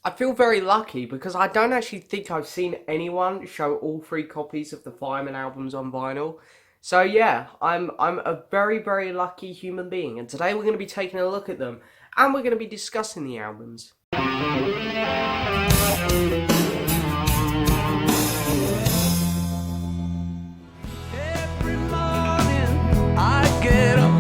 I feel very lucky because I don't actually think I've seen anyone show all three copies of the Fireman albums on vinyl. So yeah, I'm a very lucky human being, and today we're going to be taking a look at them, and we're going to be discussing the albums. Every morning I get up,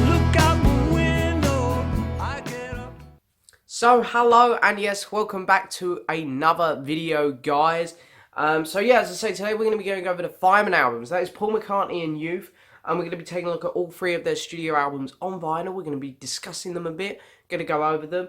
look out the window, I get up. So hello, and yes, welcome back to another video, guys. So yeah, as I say, today we're going to be going over the Fireman albums. That is Paul McCartney and Youth, and we're going to be taking a look at all three of their studio albums on vinyl. We're going to be discussing them a bit, going to go over them.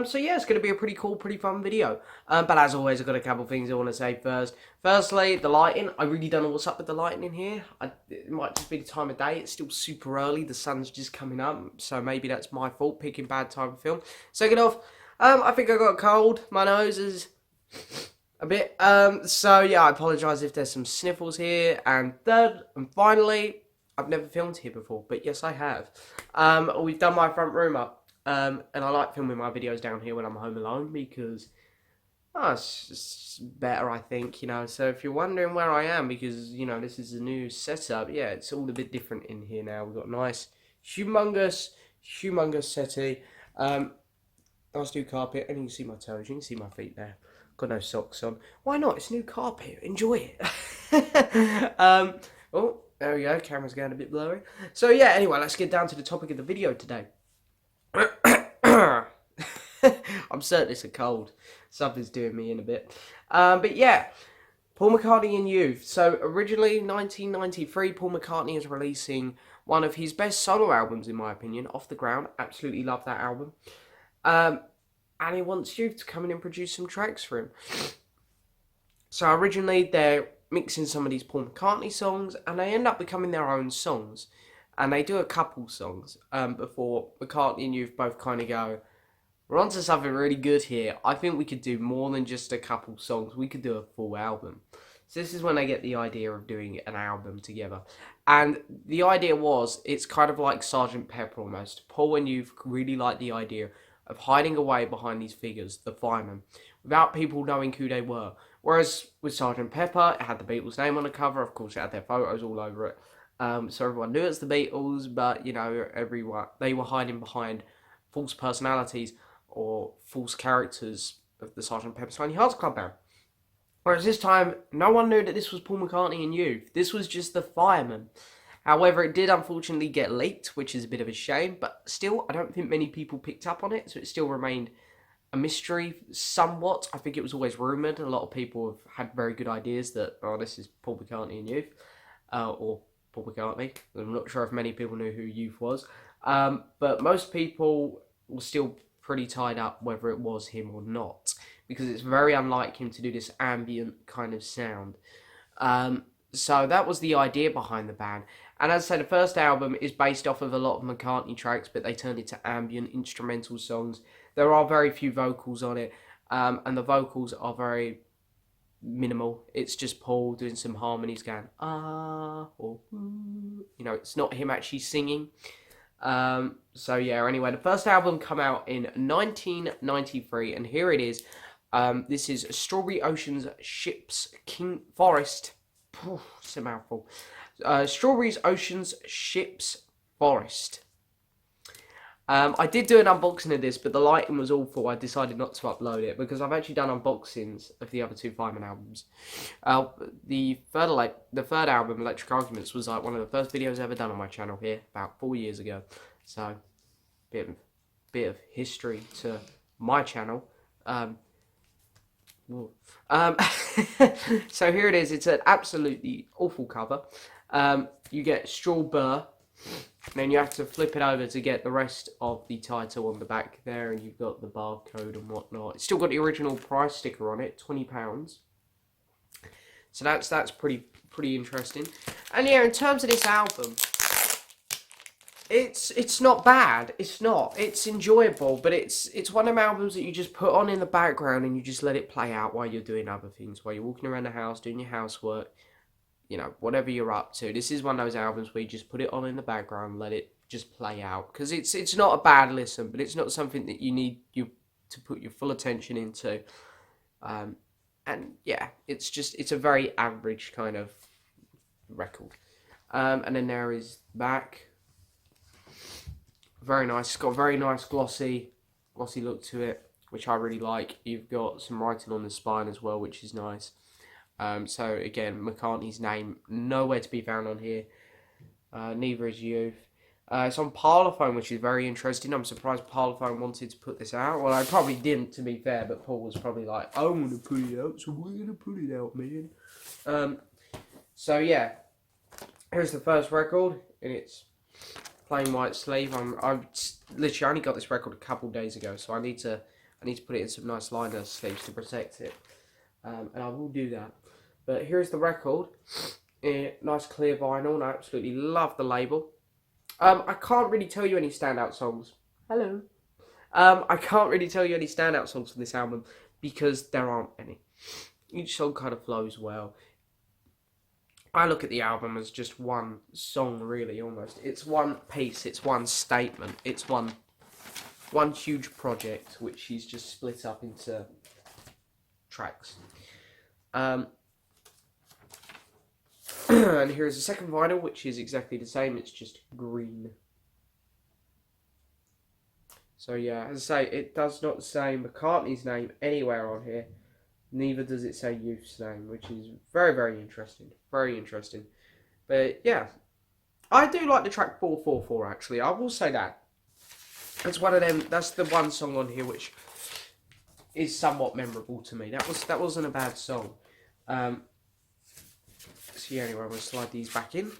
So yeah, it's going to be a pretty cool, pretty fun video. But as always, I've got a couple of things I want to say first. Firstly, the lighting. I really don't know what's up with the lighting in here. It might just be the time of day. It's still super early. The sun's just coming up, so maybe that's my fault, picking bad time to film. Second off, I think I got a cold. My nose is a bit. So yeah, I apologise if there's some sniffles here. And third, and finally, I've never filmed here before, but yes, I have. We've done my front room up. And I like filming my videos down here when I'm home alone because it's just better, I think, So if you're wondering where I am, because, this is a new setup, yeah, it's all a bit different in here now. We've got a nice, humongous settee. Nice new carpet, and you can see my toes, you can see my feet there. Got no socks on. Why not? It's new carpet. Enjoy it. Oh, there we go. Camera's going a bit blurry. So yeah, anyway, let's get down to the topic of the video today. I'm certain it's a cold. Something's doing me in a bit. But yeah, Paul McCartney and Youth. So originally, 1993, Paul McCartney is releasing one of his best solo albums, in my opinion, Off the Ground. Absolutely love that album. And he wants Youth to come in and produce some tracks for him. So originally, they're mixing some of these Paul McCartney songs, and they end up becoming their own songs. And they do a couple songs before McCartney and Youth both kind of go, we're onto something really good here. I think we could do more than just a couple songs. We could do a full album. So this is when they get the idea of doing an album together. And the idea was, it's kind of like Sergeant Pepper almost. Paul and Youth really like the idea of hiding away behind these figures, the firemen, without people knowing who they were. Whereas with Sergeant Pepper, it had the Beatles' name on the cover. Of course, it had their photos all over it. So everyone knew it's the Beatles, but, they were hiding behind false personalities or false characters of the Sgt. Pepper's Lonely Hearts Club Band. Whereas this time, no one knew that this was Paul McCartney and Youth. This was just the Fireman. However, it did unfortunately get leaked, which is a bit of a shame, but still, I don't think many people picked up on it, so it still remained a mystery somewhat. I think it was always rumoured. A lot of people have had very good ideas that, this is Paul McCartney and Youth, or Paul McCartney. I'm not sure if many people knew who Youth was, but most people were still pretty tied up whether it was him or not, because it's very unlike him to do this ambient kind of sound. So that was the idea behind the band. And as I said, the first album is based off of a lot of McCartney tracks, but they turned it to ambient instrumental songs. There are very few vocals on it, and the vocals are very minimal. It's just Paul doing some harmonies going, or, it's not him actually singing. So yeah, anyway, the first album came out in 1993, and here it is. This is Strawberry Ocean's Ships King Forest. It's a mouthful. Strawberries Ocean's Ships Forest. I did do an unboxing of this, but the lighting was awful. I decided not to upload it because I've actually done unboxings of the other two Fireman albums. The third album, Electric Arguments, was like one of the first videos ever done on my channel here about 4 years ago. So, bit of history to my channel. So here it is. It's an absolutely awful cover. You get Strawberry. And then you have to flip it over to get the rest of the title on the back there, and you've got the barcode and whatnot. It's still got the original price sticker on it, £20. So that's pretty interesting. And yeah, in terms of this album, it's not bad. It's not. It's enjoyable, but it's one of them albums that you just put on in the background and you just let it play out while you're doing other things, while you're walking around the house doing your housework. Whatever you're up to. This is one of those albums where you just put it on in the background, let it just play out. Because it's not a bad listen, but it's not something that you need your to put your full attention into. And yeah, it's a very average kind of record. And then there is back. Very nice. It's got a very nice glossy look to it, which I really like. You've got some writing on the spine as well, which is nice. So again, McCartney's name nowhere to be found on here. Neither is Youth. It's on Parlophone, which is very interesting. I'm surprised Parlophone wanted to put this out. Well, I probably didn't, to be fair, but Paul was probably like, I want to put it out, so we're going to put it out, man. So yeah, here's the first record in its plain white sleeve. I've literally only got this record a couple days ago, so I need to put it in some nice liner sleeves to protect it, and I will do that. But here's the record. Nice clear vinyl, and I absolutely love the label. I can't really tell you any standout songs. Hello. I can't really tell you any standout songs from this album because there aren't any. Each song kind of flows well. I look at the album as just one song, really, almost. It's one piece, it's one statement, it's one huge project, which he's just split up into tracks. And here's the second vinyl, which is exactly the same, it's just green. So yeah, as I say, it does not say McCartney's name anywhere on here. Neither does it say Youth's name, which is very, very interesting. Very interesting. But yeah, I do like the track 444, actually. I will say that. It's one of them, that's the one song on here which is somewhat memorable to me. That wasn't a bad song. So yeah, anyway, I'm going to slide these back in.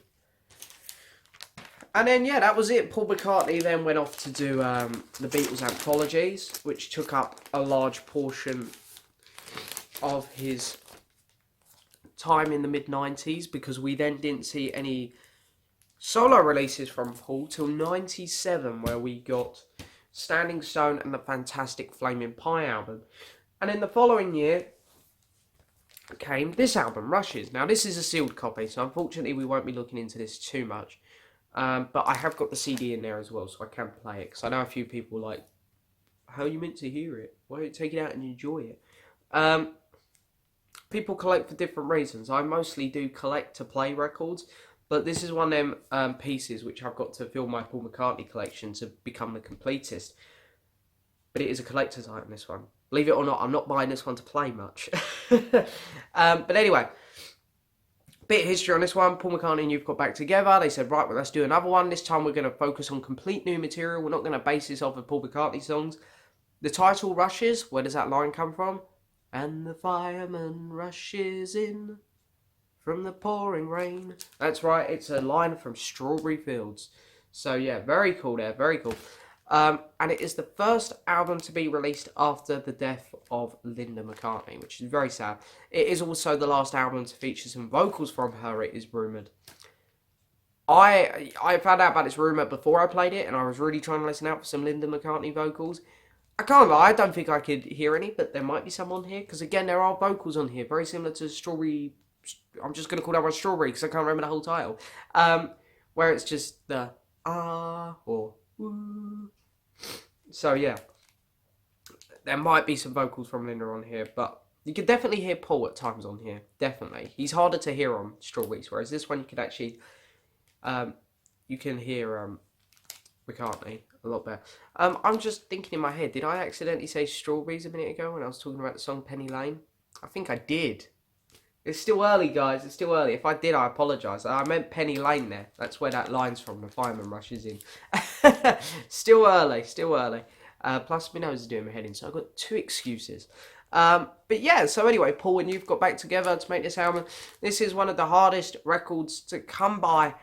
And then, yeah, that was it. Paul McCartney then went off to do the Beatles anthologies, which took up a large portion of his time in the mid-90s, because we then didn't see any solo releases from Paul till 97, where we got Standing Stone and the fantastic Flaming Pie album. And in the following year came this album, Rushes. Now, this is a sealed copy, so unfortunately we won't be looking into this too much. But I have got the CD in there as well, so I can play it. Because I know a few people like, how are you meant to hear it? Why don't you take it out and enjoy it? People collect for different reasons. I mostly do collect to play records, but this is one of them pieces which I've got to fill my Paul McCartney collection to become the completest. But it is a collector's item, this one. Believe it or not, I'm not buying this one to play much. But anyway, bit of history on this one. Paul McCartney and Youth got back together. They said, right, well, let's do another one. This time we're going to focus on complete new material. We're not going to base this off of Paul McCartney songs. The title, Rushes, where does that line come from? And the fireman rushes in from the pouring rain. That's right, it's a line from Strawberry Fields. So yeah, very cool there, very cool. And it is the first album to be released after the death of Linda McCartney, which is very sad. It is also the last album to feature some vocals from her, it is rumoured. I found out about this rumour before I played it, and I was really trying to listen out for some Linda McCartney vocals. I can't lie, I don't think I could hear any, but there might be some on here, because again, there are vocals on here, very similar to Strawberry. I'm just going to call that one Strawberry, because I can't remember the whole title. Where it's just the or woo. So yeah, there might be some vocals from Linda on here, but you can definitely hear Paul at times on here, definitely. He's harder to hear on Strawberries, whereas this one you can actually, you can hear McCartney a lot better. I'm just thinking in my head, did I accidentally say Strawberries a minute ago when I was talking about the song Penny Lane? I think I did. It's still early, guys, it's still early. If I did, I apologise. I meant Penny Lane there. That's where that line's from, the fireman rushes in. Still early, still early. Plus, my nose is doing my head in, so I've got 2 excuses. But yeah, so anyway, Paul and Youth got back together to make this album. This is one of the hardest records to come by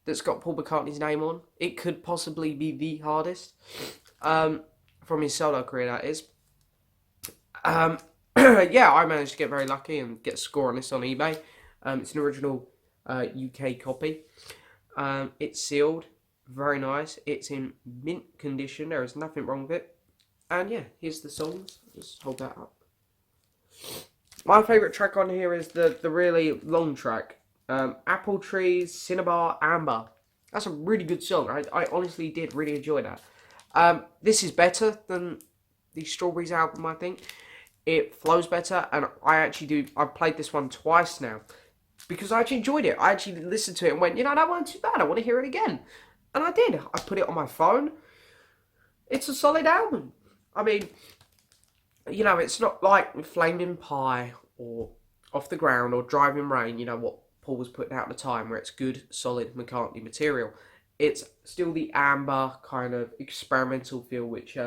that's got Paul McCartney's name on. It could possibly be the hardest from his solo career, that is. Yeah, I managed to get very lucky and get a score on this on eBay. It's an original UK copy. It's sealed, very nice. It's in mint condition. There is nothing wrong with it. And yeah, here's the songs. Just hold that up. My favourite track on here is the really long track. Apple Trees, Cinnabar, Amber. That's a really good song. I honestly did really enjoy that. This is better than the Strawberries album, I think. It flows better, and I've played this one twice now, because I actually enjoyed it. I actually listened to it and went, you know, that wasn't too bad, I want to hear it again. And I did. I put it on my phone. It's a solid album. I mean, you know, it's not like Flaming Pie or Off the Ground or Driving Rain, you know, what Paul was putting out at the time, where it's good, solid McCartney material. It's still the amber kind of experimental feel which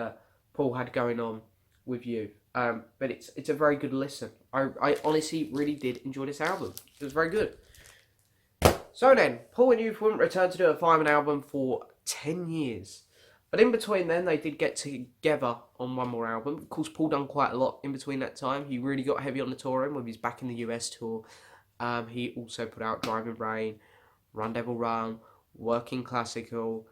Paul had going on with You. But it's a very good listen. I honestly really did enjoy this album. It was very good. So then, Paul and Youth wouldn't return to do a Fireman album for 10 years. But in between then, they did get together on one more album. Of course, Paul done quite a lot in between that time. He really got heavy on the touring when he was back in the US tour. He also put out Driving Rain, Run Devil Run, Working Classical,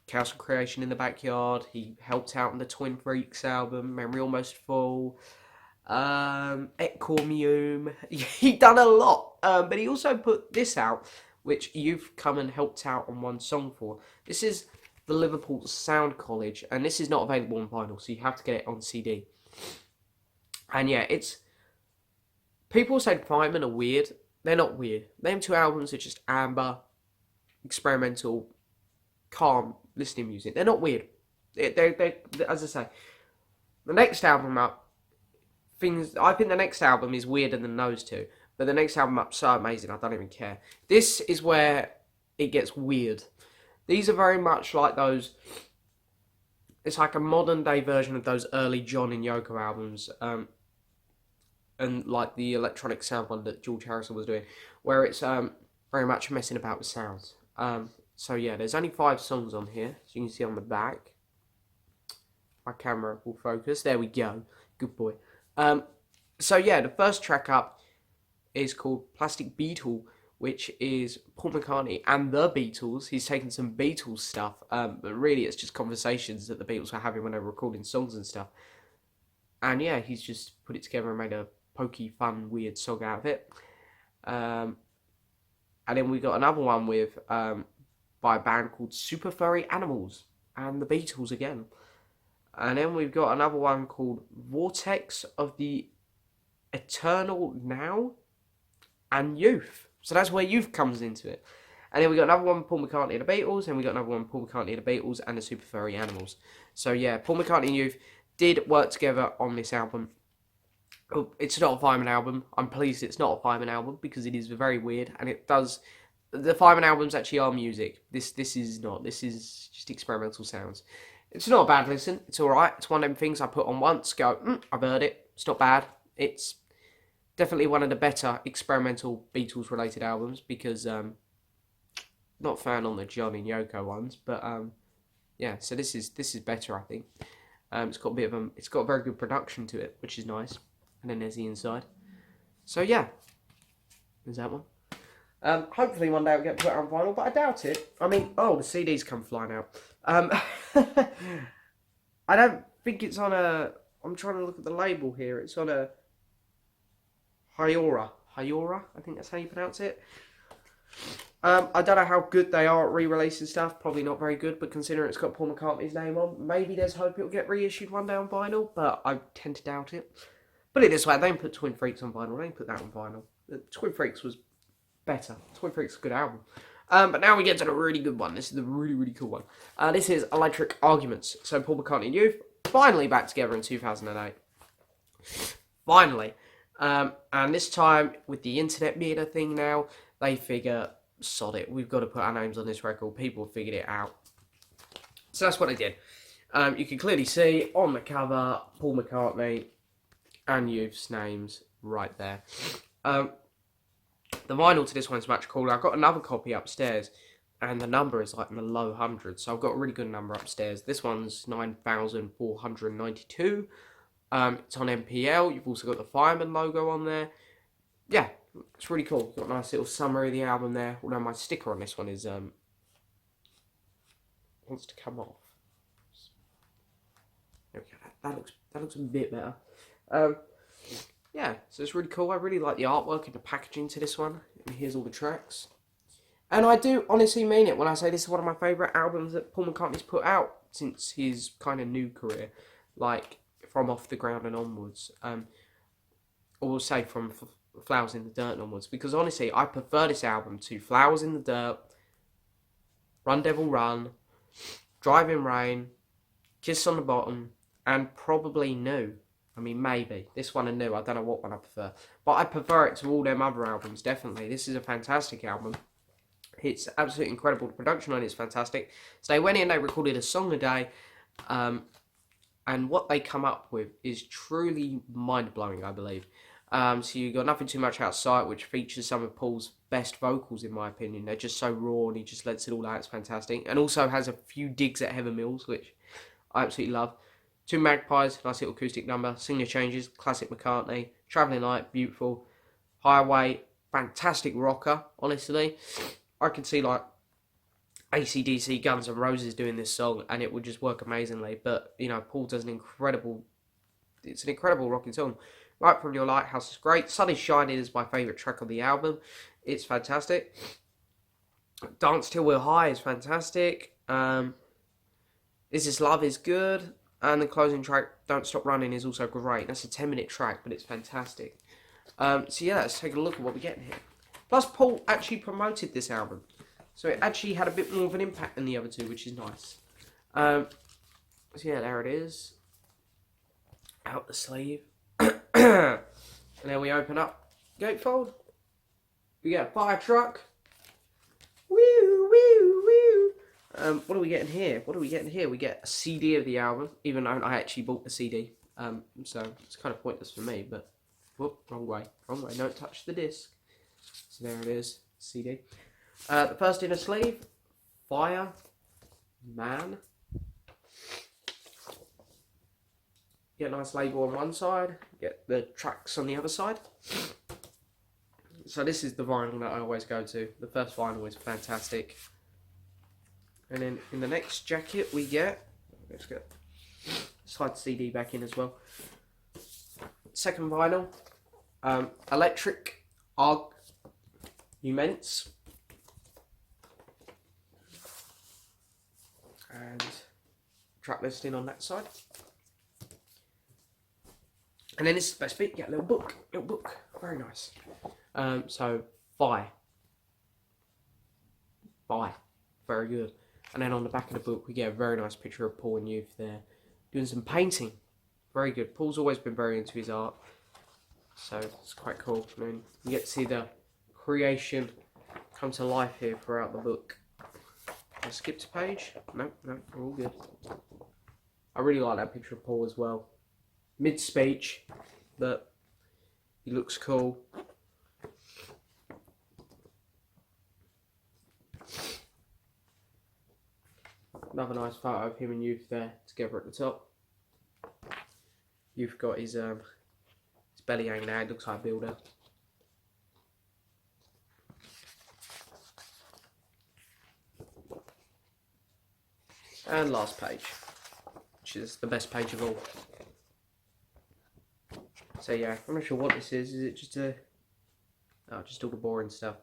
Chaos and Creation in the Backyard. He helped out on the Twin Freaks album, Memory Almost Full, Equilibrium. He done a lot, but he also put this out, which you've come and helped out on one song for. This is the Liverpool Sound Collage, and this is not available on vinyl, so you have to get it on CD. And yeah, it's... People said Fireman are weird. They're not weird. Them two albums are just amber, experimental, calm listening music. They're not weird. They as I say, the next album up, I think the next album is weirder than those two. But the next album up's so amazing, I don't even care. This is where it gets weird. These are very much like those... It's like a modern day version of those early John and Yoko albums. And like the electronic sound one that George Harrison was doing. Where it's very much messing about with sounds. So yeah, there's only 5 songs on here. As you can see on the back. My camera will focus. There we go. Good boy. So yeah, the first track up is called Plastic Beetle, which is Paul McCartney and the Beatles. He's taken some Beatles stuff, but really it's just conversations that the Beatles were having when they were recording songs and stuff. And yeah, he's just put it together and made a pokey, fun, weird song out of it. And then we got another one with by a band called Super Furry Animals and the Beatles again. And then we've got another one called Vortex of the Eternal Now and Youth. So that's where Youth comes into it. And then we got another one with Paul McCartney and the Beatles, and we got another one with Paul McCartney and the Beatles and the Super Furry Animals. So yeah, Paul McCartney and Youth did work together on this album. Oh, it's not a Fireman album. I'm pleased it's not a Fireman album because it is very weird, and it does... The Fireman albums actually are music. This is not. This is just experimental sounds. It's not a bad listen. It's alright. It's one of them things I put on once, go, I've heard it. It's not bad. It's definitely one of the better experimental Beatles-related albums because, not a fan on the John and Yoko ones, but, yeah, so this is better, I think. It's got a very good production to it, which is nice. And then there's the inside. So, yeah. There's that one. Hopefully one day it'll get put out on vinyl, but I doubt it. I mean, the CDs come flying out. I don't think it's on a... I'm trying to look at the label here. It's on a... Hyora, I think that's how you pronounce it. I don't know how good they are at re-releasing stuff. Probably not very good, but considering it's got Paul McCartney's name on, maybe there's hope it'll get reissued one day on vinyl, but I tend to doubt it. Put it this way, they didn't put Twin Freaks on vinyl, they didn't put that on vinyl. Twin Freaks was better. Twin Freaks is a good album. But now we get to the really good one. This is the really, really cool one. This is Electric Arguments. So Paul McCartney and Youth, finally back together in 2008. Finally. And this time, with the internet being a thing now, they figure, sod it, we've got to put our names on this record. People have figured it out. So that's what they did. You can clearly see on the cover, Paul McCartney and Youth's names right there. The vinyl to this one's much cooler. I've got another copy upstairs, and the number is like in the low hundreds, so I've got a really good number upstairs. This one's 9,492. It's on MPL. You've also got the Fireman logo on there. Yeah, it's really cool. Got a nice little summary of the album there. Although my sticker on this one is wants to come off. There we go. That looks a bit better. Yeah, so it's really cool. I really like the artwork and the packaging to this one. And here's all the tracks. And I do honestly mean it when I say this is one of my favourite albums that Paul McCartney's put out. since his kind of new career, like from Off the Ground and onwards, or we'll say from Flowers in the Dirt and onwards, because honestly, I prefer this album to Flowers in the Dirt, Run Devil Run, Driving Rain, Kiss on the Bottom, and probably New. I mean, maybe. This one and New, I don't know what one I prefer. But I prefer it to all them other albums, definitely. This is a fantastic album. It's absolutely incredible. The production on it is fantastic. So they went in, they recorded a song a day, and what they come up with is truly mind-blowing, I believe. So you got Nothing Too Much Outside, which features some of Paul's best vocals, in my opinion. They're just so raw, and he just lets it all out. It's fantastic. And also has a few digs at Heather Mills, which I absolutely love. Two Magpies, nice little acoustic number. Sing the Changes, classic McCartney. Travelling Light, beautiful. Highway, fantastic rocker, honestly. I can see like AC/DC, Guns N' Roses doing this song, and it would just work amazingly. But, you know, Paul does it's an incredible rocking song. Right From Your Lighthouse is great. Sun Is Shining is my favourite track on the album. It's fantastic. Dance Till We're High is fantastic. Is This Love is good. And the closing track, Don't Stop Running, is also great. That's a 10-minute track, but it's fantastic. So yeah, let's take a look at what we're getting here. Plus, Paul actually promoted this album. So it actually had a bit more of an impact than the other two, which is nice. So yeah, there it is. Out the sleeve. And then we open up gatefold. We get a fire truck. Woo, woo, woo. What are we getting here? We get a CD of the album, even though I actually bought the CD. So it's kind of pointless for me, but whoop, wrong way. Don't touch the disc. So there it is, CD. The first inner sleeve, Fireman. Get a nice label on one side, get the tracks on the other side. So this is the vinyl that I always go to. The first vinyl is fantastic. And then in the next jacket we get, let's get slide the CD back in as well. Second vinyl, Electric Arguments. And track listing on that side. And then this is the best bit, you get a little book, very nice. So, Bye, very good. And then on the back of the book we get a very nice picture of Paul and Youth there, doing some painting, very good. Paul's always been very into his art, so it's quite cool. And then you get to see the creation come to life here throughout the book. I skipped a page, no, we're all good. I really like that picture of Paul as well. Mid-speech, but he looks cool. Another nice photo of him and Youth there together at the top. Youth got his belly hanging out, looks like a builder. And last page, which is the best page of all. So yeah, I'm not sure what this is. Is it just just all the boring stuff.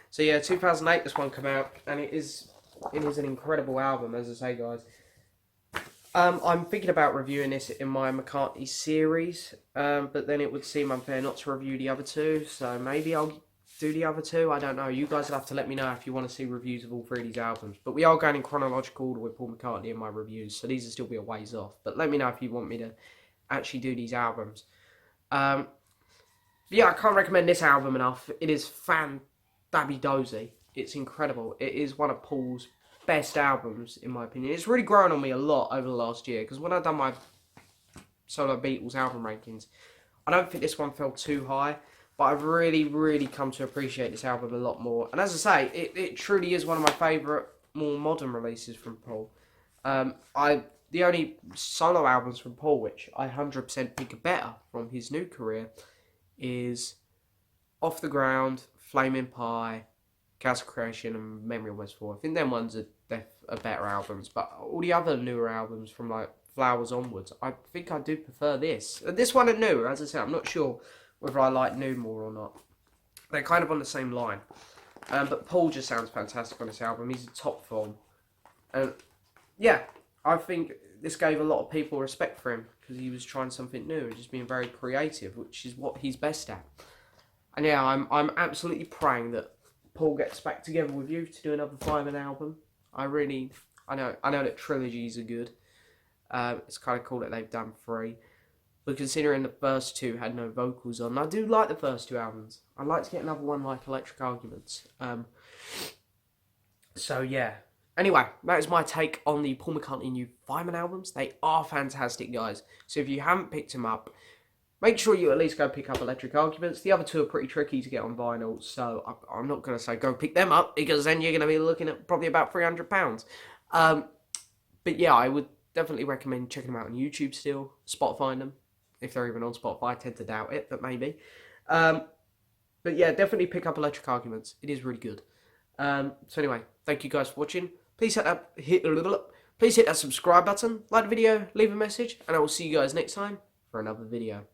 So yeah, 2008 this one came out, and it is an incredible album, as I say, guys. I'm thinking about reviewing this in my McCartney series, but then it would seem unfair not to review the other two, so maybe I'll do the other two. I don't know. You guys will have to let me know if you want to see reviews of all three of these albums. But we are going in chronological order with Paul McCartney in my reviews, so these will still be a ways off. But let me know if you want me to actually do these albums. Yeah, I can't recommend this album enough. It is fan-dabby-dozy. It's incredible. It is one of Paul's best albums, in my opinion. It's really grown on me a lot over the last year, because when I've done my solo Beatles album rankings, I don't think this one fell too high, but I've really, really come to appreciate this album a lot more. And as I say, it truly is one of my favourite, more modern releases from Paul. The only solo albums from Paul, which I 100% think are better from his new career, is Off the Ground, Flaming Pie, Chaos of Creation, and Memory Almost 4. I think them ones are better albums, but all the other newer albums from like Flowers onwards, I think I do prefer this. This one and New, as I said, I'm not sure whether I like New more or not. They're kind of on the same line. But Paul just sounds fantastic on this album. He's in top form. And yeah, I think this gave a lot of people respect for him because he was trying something new and just being very creative, which is what he's best at. And yeah, I'm absolutely praying that Paul gets back together with you to do another Fireman album. I know that trilogies are good. It's kind of cool that they've done 3. But considering the first 2 had no vocals on, I do like the first 2 albums. I'd like to get another one like Electric Arguments. So yeah. Anyway, that is my take on the Paul McCartney and Youth Fireman albums. They are fantastic, guys. So if you haven't picked them up, make sure you at least go pick up Electric Arguments. The other 2 are pretty tricky to get on vinyl, so I'm not going to say go pick them up, because then you're going to be looking at probably about £300. But yeah, I would definitely recommend checking them out on YouTube still. Spotify them, if they're even on Spotify. I tend to doubt it, but maybe. But yeah, definitely pick up Electric Arguments. It is really good. So anyway, thank you guys for watching. Please hit that subscribe button, like the video, leave a message, and I will see you guys next time for another video.